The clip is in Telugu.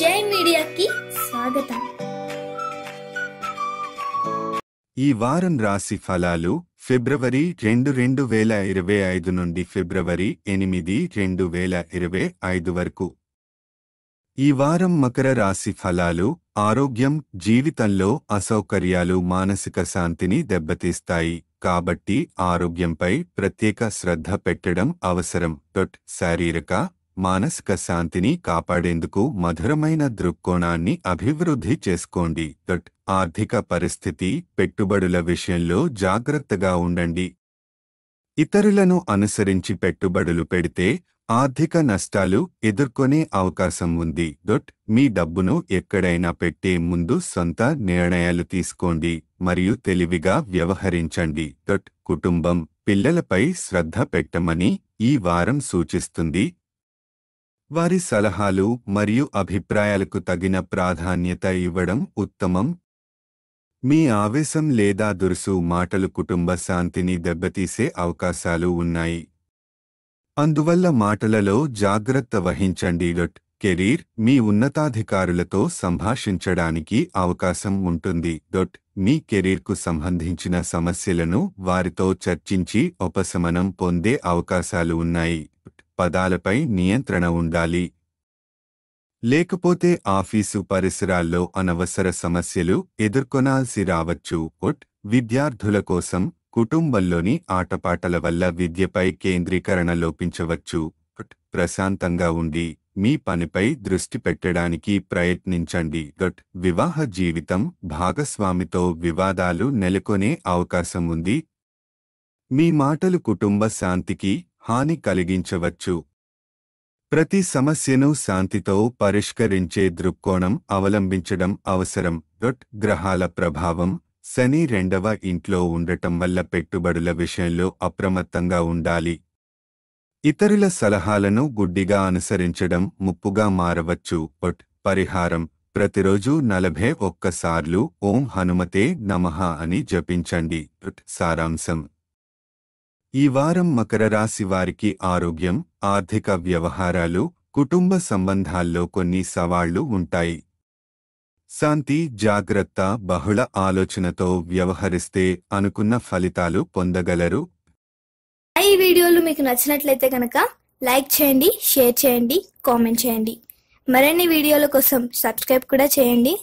జై మీడియాకి స్వాగతం. ఈ వారం రాశి ఫలాలు ఫిబ్రవరి 2, 2025 నుండి ఫిబ్రవరి 8, 2025 వరకు. ఈ వారం మకర రాశి ఫలాలు ఆరోగ్యం, జీవితంలో అసౌకర్యాలు మానసిక శాంతిని దెబ్బతీస్తాయి. కాబట్టి ఆరోగ్యంపై ప్రత్యేక శ్రద్ధ పెట్టడం అవసరం. శారీరక, మానసిక శాంతిని కాపాడేందుకు మధురమైన దృక్కోణాన్ని అభివృద్ధి చేసుకోండి. ఆర్థిక పరిస్థితి, పెట్టుబడుల విషయంలో జాగ్రత్తగా ఉండండి. ఇతరులను అనుసరించి పెట్టుబడులు పెడితే ఆర్థిక నష్టాలు ఎదుర్కొనే అవకాశం ఉంది. మీ డబ్బును ఎక్కడైనా పెట్టే ముందు సొంత నిర్ణయాలు తీసుకోండి మరియు తెలివిగా వ్యవహరించండి. కుటుంబం, పిల్లలపై శ్రద్ధ పెట్టమని ఈ వారం సూచిస్తుంది. వారి సలహాలు మరియు అభిప్రాయాలకు తగిన ప్రాధాన్యత ఇవ్వడం ఉత్తమం. మీ ఆవేశం లేదా దురుసు మాటలు కుటుంబ శాంతిని దెబ్బతీసే అవకాశాలు ఉన్నాయి. అందువల్ల మాటలలో జాగ్రత్త వహించండి. కెరీర్, మీ ఉన్నతాధికారులతో సంభాషించడానికి అవకాశం ఉంటుంది. మీ కెరీర్కు సంబంధించిన సమస్యలను వారితో చర్చించి ఉపశమనం పొందే అవకాశాలు ఉన్నాయి. పదాలపై నియంత్రణ ఉండాలి. లేకపోతే ఆఫీసు పరిసరాల్లో అనవసర సమస్యలు ఎదుర్కొనాల్సి రావచ్చు. విద్యార్థుల కోసం కుటుంబంలోని ఆటపాటల వల్ల విద్యపై కేంద్రీకరణ లోపించవచ్చు. ప్రశాంతంగా ఉండి మీ పనిపై దృష్టి పెట్టడానికి ప్రయత్నించండి. వివాహ జీవితం, భాగస్వామితో వివాదాలు నెలకొనే అవకాశం ఉంది. మీ మాటలు కుటుంబ శాంతికి హాని కలిగించవచ్చు. ప్రతి సమస్యను శాంతితో పరిష్కరించే దృక్కోణం అవలంబించడం అవసరం. గ్రహాల ప్రభావం, శని 2వ ఇంట్లో ఉండటం వల్ల పెట్టుబడుల విషయంలో అప్రమత్తంగా ఉండాలి. ఇతరుల సలహాలను గుడ్డిగా అనుసరించడం ముప్పుగా మారవచ్చు. పరిహారం: ప్రతిరోజు 41 సార్లు ఓం హనుమతే నమః అని జపించండి. సారాంశం: ఈ వారం మకర రాశి వారికి ఆరోగ్యం, ఆర్థిక వ్యవహారాలు, కుటుంబ సంబంధాల్లో కొన్ని సవాళ్లు ఉంటాయి. శాంతి, జాగ్రత్త, బహుళ ఆలోచనతో వ్యవహరిస్తే అనుకున్న ఫలితాలు పొందగలరు. ఈ వీడియోలు మీకు నచ్చినట్లయితే కనుక లైక్ చేయండి, షేర్ చేయండి, కామెంట్ చేయండి. మరిన్ని వీడియోల కోసం సబ్స్క్రైబ్ కూడా చేయండి.